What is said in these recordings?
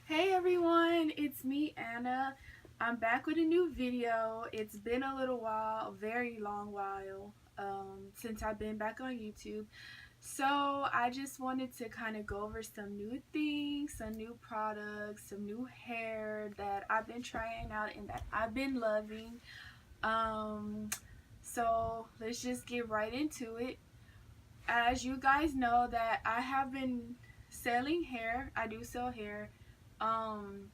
Hey everyone, it's me Anna. I'm back with a new video. It's been a little while, a very long while, since I've been back on YouTube. So I just wanted to kind of go over some new things, some new products, some new hair that I've been trying out and that I've been loving. Um, so let's just get right into it. As you guys know that I have been selling hair. I do sell hair. Um,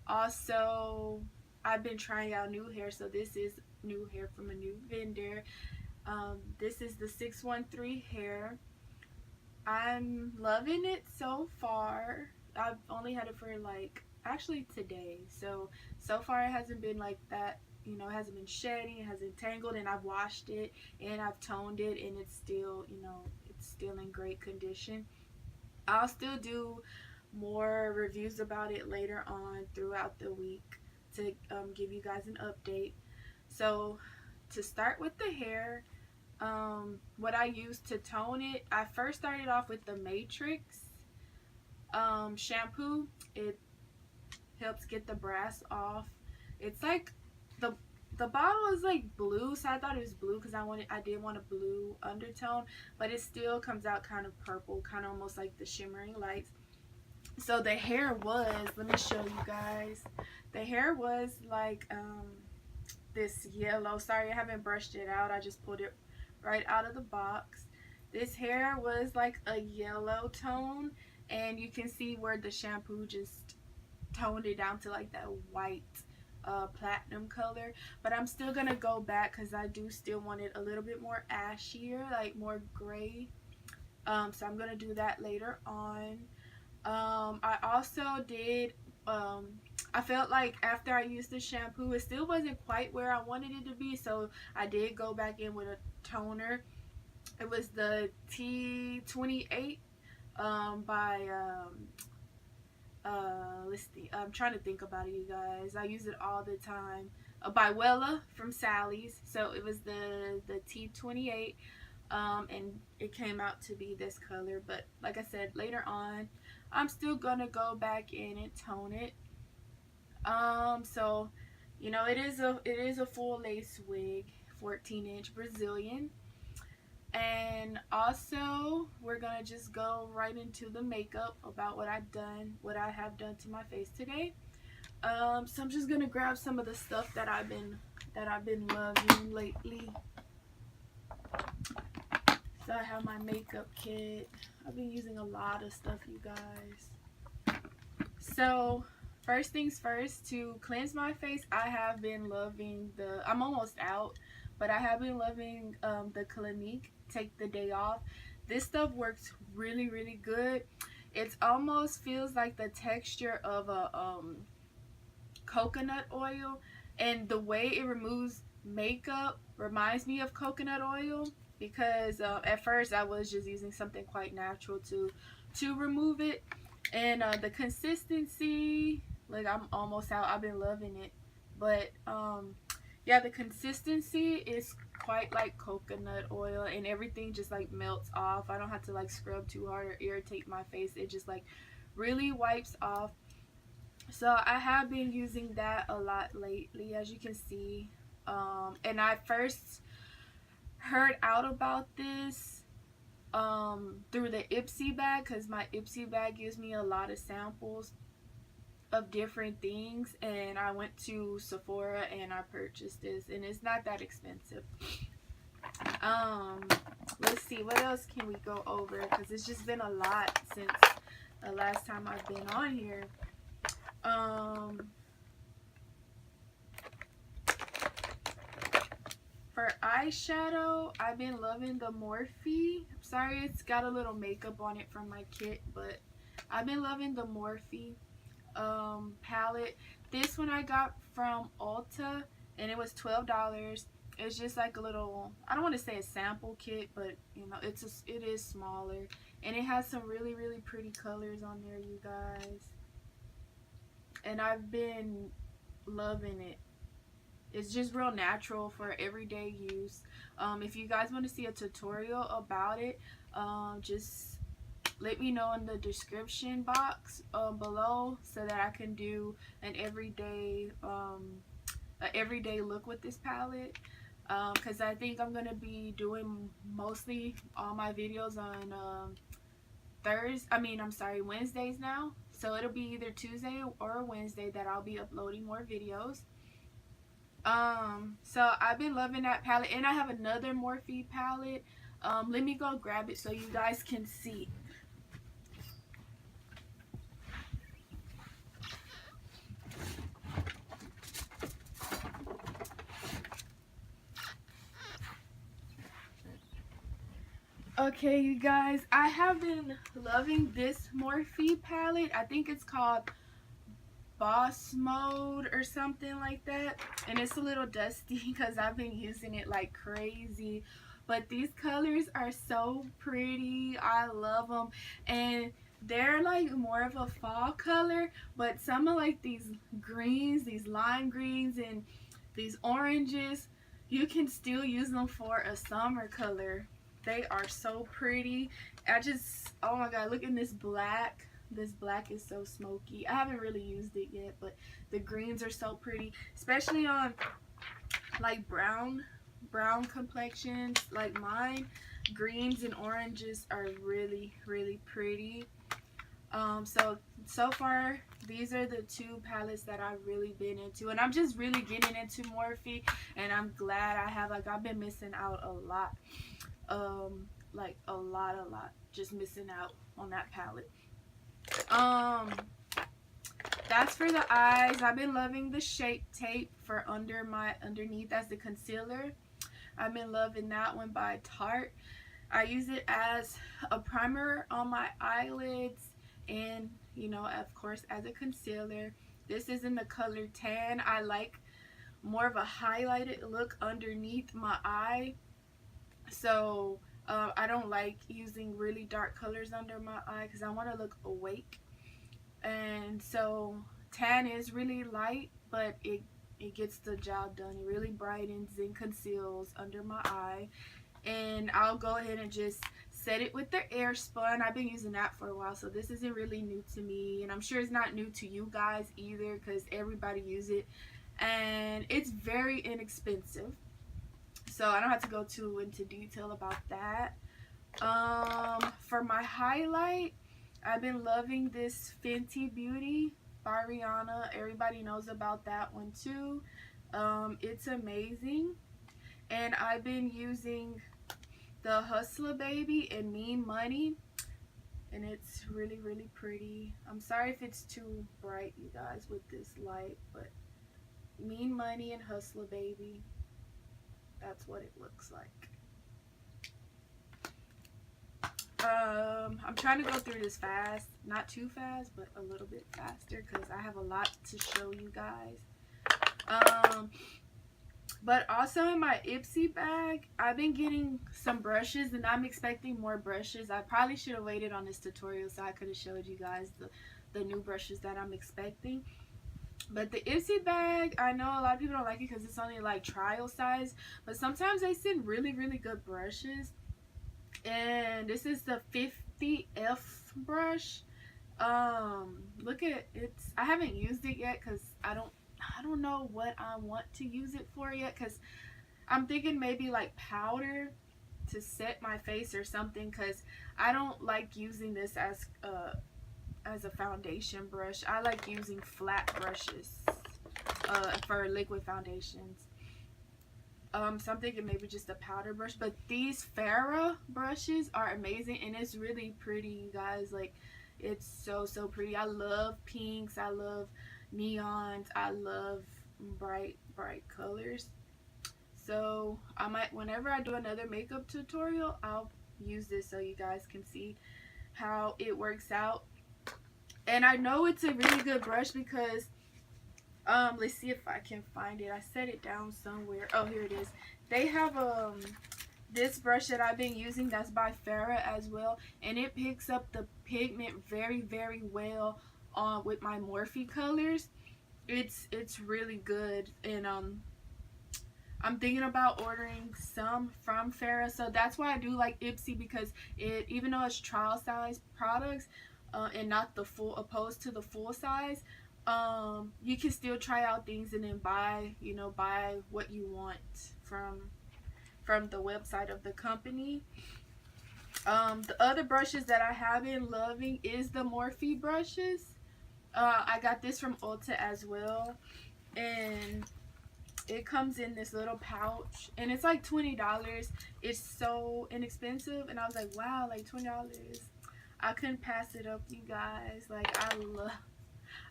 Also, I've been trying out new hair, so this is new hair from a new vendor. This is the 613 hair. I'm loving it so far. I've only had it for like actually today, so far it hasn't been like that. It hasn't been shedding, it hasn't tangled, and I've washed it and I've toned it, and it's still, it's still in great condition. I'll still do more reviews about it later on throughout the week to give you guys an update. So to start with the hair, what I used to tone it, I first started off with the Matrix shampoo. It helps get the brass off. It's like the the bottle is like blue, so I thought it was blue because I did want a blue undertone, but it still comes out kind of purple, kind of almost like the shimmering lights. So the hair was, let me show you guys. The hair was like this yellow. Sorry, I haven't brushed it out. I just pulled it right out of the box. This hair was like a yellow tone, and you can see where the shampoo just toned it down to like that white platinum color. But I'm still gonna go back because I do still want it a little bit more ashier, like more gray. So I'm gonna do that later on. I also did, I felt like after I used the shampoo, it still wasn't quite where I wanted it to be, so I did go back in with a toner. It was the T28 by, let's see, I'm trying to think about it, you guys. I use it all the time. By Wella from Sally's. So it was the T28, and it came out to be this color. But like I said, later on, I'm still gonna go back in and tone it. So it is a full lace wig, 14-inch Brazilian. And also, we're gonna just go right into the makeup about what I have done to my face today. So I'm just gonna grab some of the stuff that I've been loving lately. So I have my makeup kit. I've been using a lot of stuff, you guys. So first things first, to cleanse my face, I have been loving I'm almost out, but I have been loving the Clinique Take the Day Off. This stuff works really, really good. It almost feels like the texture of a coconut oil, and the way it removes makeup reminds me of coconut oil, because at first I was just using something quite natural to remove it. And the consistency, like, I'm almost out. I've been loving it. But yeah, the consistency is quite like coconut oil, and everything just like melts off. I don't have to like scrub too hard or irritate my face. It just like really wipes off. So I have been using that a lot lately, as you can see. And I first heard out about this through the Ipsy bag, because my Ipsy bag gives me a lot of samples of different things, and I went to Sephora and I purchased this, and it's not that expensive. Um, let's see, what else can we go over, because it's just been a lot since the last time I've been on here. Um, For eyeshadow, I've been loving the Morphe. I'm sorry it's got a little makeup on it from my kit, but I've been loving the Morphe palette. This one I got from Ulta, and it was $12. It's just like a little, I don't want to say a sample kit, but it is smaller, and it has some really, really pretty colors on there, you guys. And I've been loving it. It's just real natural for everyday use. If you guys want to see a tutorial about it, just let me know in the description box below so that I can do an everyday look with this palette, because I think I'm gonna be doing mostly all my videos on Wednesdays now. So it'll be either Tuesday or Wednesday that I'll be uploading more videos. So I've been loving that palette, and I have another Morphe palette. Let me go grab it so you guys can see. Okay, you guys, I have been loving this Morphe palette. I think it's called Boss Mode or something like that, and it's a little dusty because I've been using it like crazy, but these colors are so pretty. I love them, and they're like more of a fall color, but some of like these greens, these lime greens and these oranges, you can still use them for a summer color. They are so pretty. Oh my god, look at this black. This black is so smoky. I haven't really used it yet, but the greens are so pretty, especially on like brown complexions like mine. Greens and oranges are really pretty. So far these are the two palettes that I've really been into, and I'm just really getting into Morphe, and I'm glad I have. Like, I've been missing out a lot, like a lot, just missing out on that palette. That's for the eyes. I've been loving the Shape Tape for underneath as the concealer. I've been loving that one by Tarte. I use it as a primer on my eyelids, and you know, of course, as a concealer. This is in the color Tan. I like more of a highlighted look underneath my eye, so I don't like using really dark colors under my eye because I want to look awake. And so Tan is really light, but it gets the job done. It really brightens and conceals under my eye. And I'll go ahead and just set it with the Airspun. I've been using that for a while, so this isn't really new to me, and I'm sure it's not new to you guys either because everybody uses it, and it's very inexpensive, so I don't have to go too into detail about that. For my highlight, I've been loving this Fenty Beauty by Rihanna. Everybody knows about that one too. It's amazing. And I've been using the Hustler Baby and Mean Money, and it's really pretty. I'm sorry if it's too bright, you guys, with this light, but Mean Money and Hustler Baby, that's what it looks like. I'm trying to go through this fast, not too fast, but a little bit faster because I have a lot to show you guys. But also in my Ipsy bag, I've been getting some brushes, and I'm expecting more brushes. I probably should have waited on this tutorial so I could have showed you guys the new brushes that I'm expecting. But the Ipsy bag, I know a lot of people don't like it because it's only like trial size, but sometimes they send really good brushes. And this is the 50F brush. Look at it. I haven't used it yet because I don't know what I want to use it for yet, because I'm thinking maybe like powder to set my face or something, because I don't like using this as a foundation brush. I like using flat brushes for liquid foundations. So I'm thinking maybe just a powder brush, but these Farrah brushes are amazing, and it's really pretty, you guys. Like, it's so pretty. I love pinks, I love neons, I love bright colors. So I might, whenever I do another makeup tutorial, I'll use this so you guys can see how it works out. And I know it's a really good brush because let's see if I can find it. I set it down somewhere. Oh, here it is. They have this brush that I've been using that's by Farrah as well, and it picks up the pigment very well with my Morphe colors. It's really good, and I'm thinking about ordering some from Farrah, so that's why I do like Ipsy, because it, even though it's trial size products, and not the full, opposed to the full size, you can still try out things and then buy, buy what you want from the website of the company. The other brushes that I have been loving is the Morphe brushes. I got this from Ulta as well, and it comes in this little pouch, and it's like $20. It's so inexpensive, and I was like, wow, like $20. I couldn't pass it up, you guys. Like,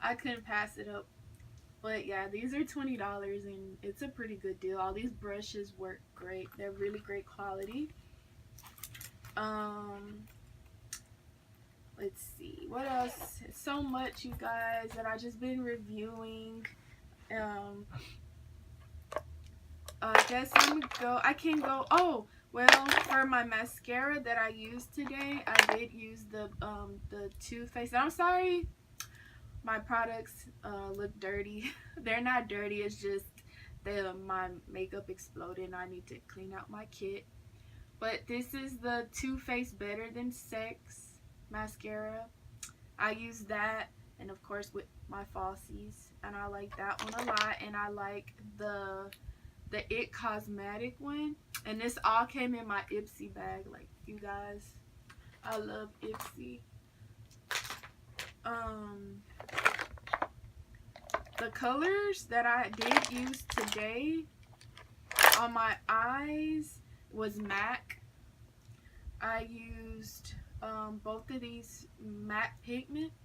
I couldn't pass it up. But yeah, these are $20, and it's a pretty good deal. All these brushes work great. They're really great quality. Let's see what else. So much, you guys, that I just been reviewing. I guess I'm gonna go. I can go. Oh, well, for my mascara that I used today, I did use the Too Faced. I'm sorry, my products look dirty. They're not dirty. It's just my makeup exploded, and I need to clean out my kit. But this is the Too Faced Better Than Sex mascara. I use that, and of course with my falsies, and I like that one a lot. And I like the It Cosmetic one, and this all came in my Ipsy bag. Like, you guys, I love Ipsy. The colors that I did use today on my eyes was MAC. I used both of these MAC pigments.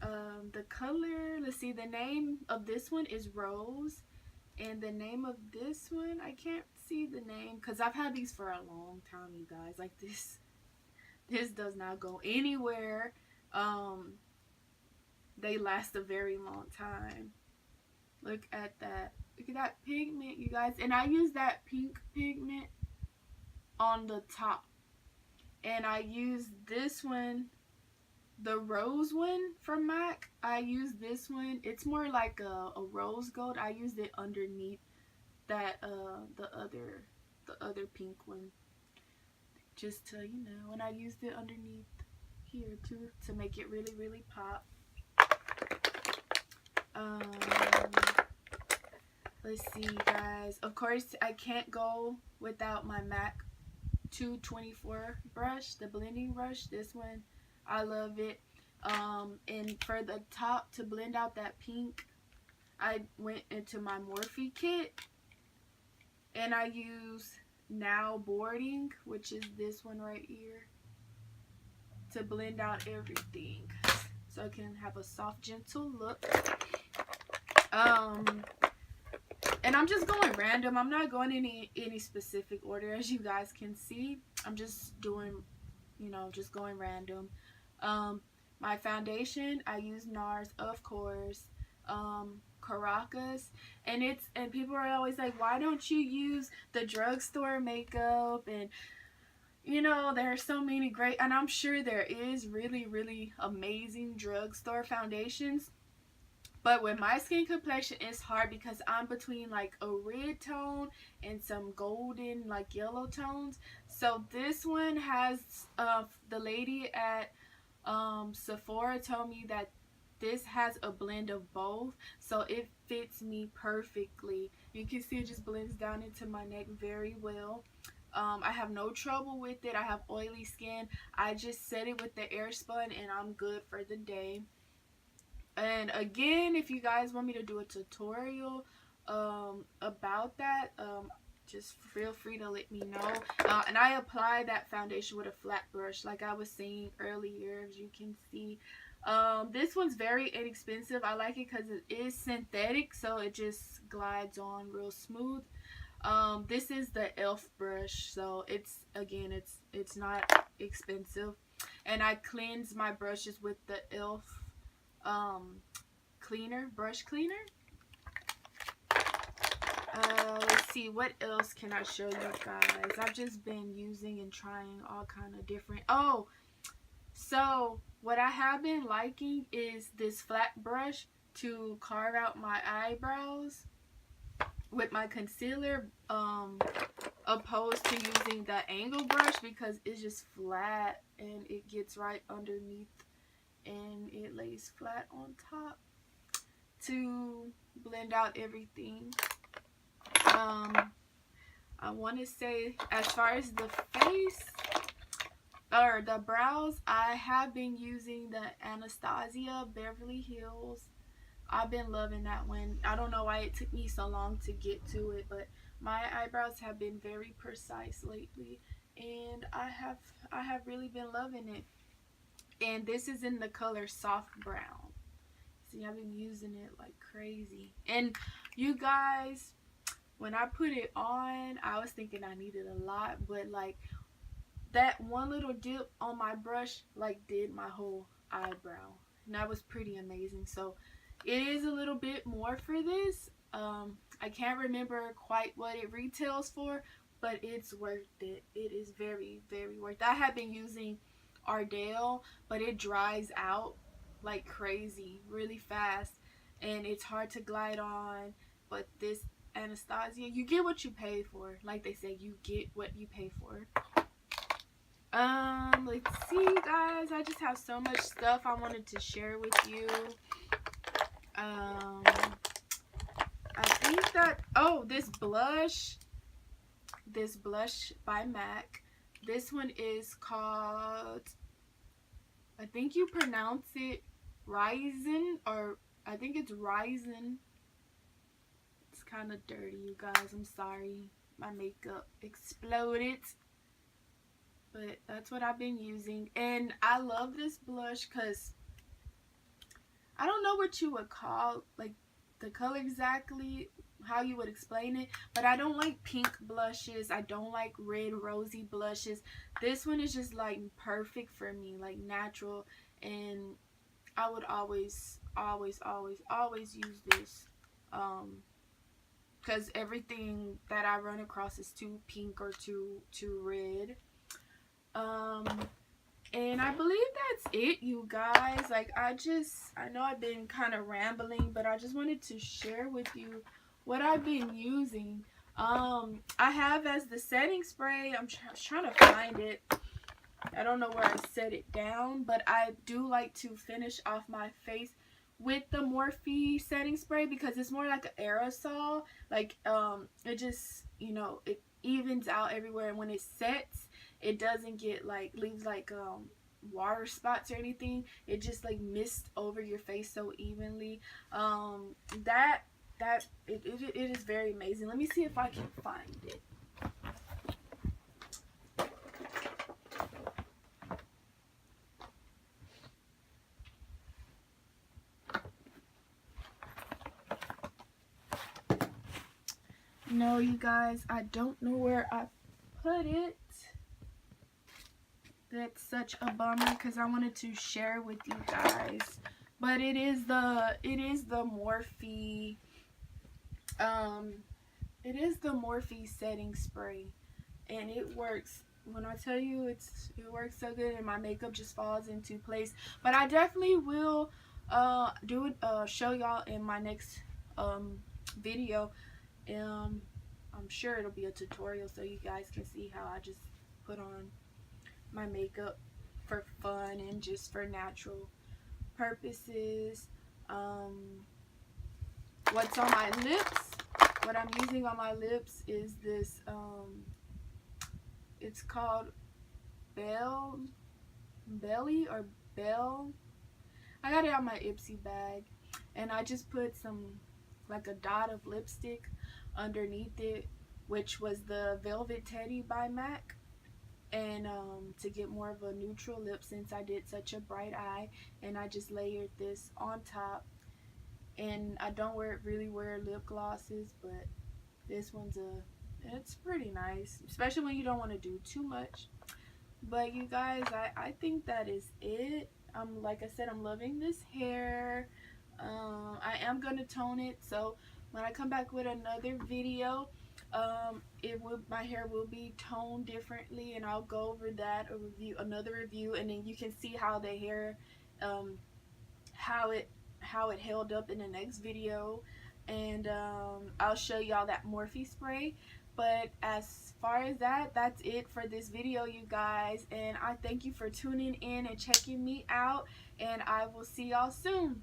The color, let's see, the name of this one is Rose, and the name of this one, I can't see the name because I've had these for a long time, you guys. Like, this does not go anywhere. They last a very long time. Look at that. Look at that pigment, you guys. And I use that pink pigment on the top. And I use this one, the rose one from MAC. I use this one. It's more like a rose gold. I used it underneath that the other pink one, just to, and I used it underneath here too to make it really, really pop. Let's see, guys. Of course, I can't go without my MAC 224 brush, the blending brush. This one, I love it. And for the top, to blend out that pink, I went into my Morphe kit, and I use Now Boarding, which is this one right here, to blend out everything, so it can have a soft, gentle look. And I'm just going random. I'm not going any specific order, as you guys can see. I'm just doing, just going random. My foundation, I use NARS, of course. Caracas, and people are always like, why don't you use the drugstore makeup? And there are so many great, and I'm sure there is really, really amazing drugstore foundations. But with my skin complexion, it's hard because I'm between like a red tone and some golden, like yellow tones. So this one has, the lady at Sephora told me that this has a blend of both, so it fits me perfectly. You can see it just blends down into my neck very well. I have no trouble with it. I have oily skin. I just set it with the Airspun, and I'm good for the day. And again, if you guys want me to do a tutorial about that, just feel free to let me know. And I apply that foundation with a flat brush, like I was saying earlier, as you can see. This one's very inexpensive. I like it because it is synthetic, so it just glides on real smooth. This is the e.l.f. brush, so it's not expensive. And I cleanse my brushes with the e.l.f. brush cleaner. Let's see, what else can I show you guys? I've just been using and trying all kind of different. Oh, so what I have been liking is this flat brush to carve out my eyebrows. with my concealer, opposed to using the angle brush, because it's just flat and it gets right underneath and it lays flat on top to blend out everything. I want to say, as far as the face or the brows, I have been using the Anastasia Beverly Hills. I've been loving that one. I don't know why it took me so long to get to it, but my eyebrows have been very precise lately, and I have really been loving it. And this is in the color soft brown. See, I've been using it like crazy. And you guys, when I put it on, I was thinking I needed a lot, but like that one little dip on my brush like did my whole eyebrow, and that was pretty amazing. So it is a little bit more for this. I can't remember quite what it retails for, but it's worth it. It is very, very worth it. I have been using Ardell, but it dries out like crazy really fast, and it's hard to glide on. But this Anastasia, you get what you pay for. Like they say, you get what you pay for. Let's see, guys. I just have so much stuff I wanted to share with you. I think that, oh, this blush by MAC. This one is called, I think you pronounce it Ryzen, or I think it's Ryzen. It's kind of dirty, you guys. I'm sorry. My makeup exploded. But that's what I've been using. And I love this blush because I don't know what you would call, like, the color exactly, how you would explain it. But I don't like pink blushes. I don't like red rosy blushes. This one is just, like, perfect for me. Like, natural. And I would always use this. Because everything that I run across is too pink or too red. And I believe that's it, you guys. Like, I know I've been kind of rambling, but I just wanted to share with you what I've been using. I have as the setting spray, I'm trying to find it. I don't know where I set it down, but I do like to finish off my face with the Morphe setting spray, because it's more like an aerosol. Like, it just, you know, it evens out everywhere, and when it sets, it doesn't get like, leaves like water spots or anything. It just like mists over your face so evenly. It is very amazing. Let me see if I can find it. No, you guys, I don't know where I put it. That's such a bummer, because I wanted to share with you guys. But it is the Morphe setting spray, and it works. When I tell you, it works so good, and my makeup just falls into place. But I definitely will show y'all in my next video. I'm sure it'll be a tutorial so you guys can see how I just put on my makeup for fun and just for natural purposes. What's on my lips? What I'm using on my lips is this, it's called Belly or Belle. I got it out my Ipsy bag, and I just put some, like a dot of lipstick underneath it, which was the Velvet Teddy by MAC. And to get more of a neutral lip, since I did such a bright eye, and I just layered this on top. And I don't really wear lip glosses, but this one's it's pretty nice, especially when you don't want to do too much. But you guys, I think that is it. Like I said, I'm loving this hair. I am gonna tone it, so when I come back with another video, my hair will be toned differently, and I'll go over that, another review, and then you can see how the hair, how it held up in the next video. and I'll show y'all that Morphe spray. But as far as that, that's it for this video, you guys, and I thank you for tuning in and checking me out, and I will see y'all soon.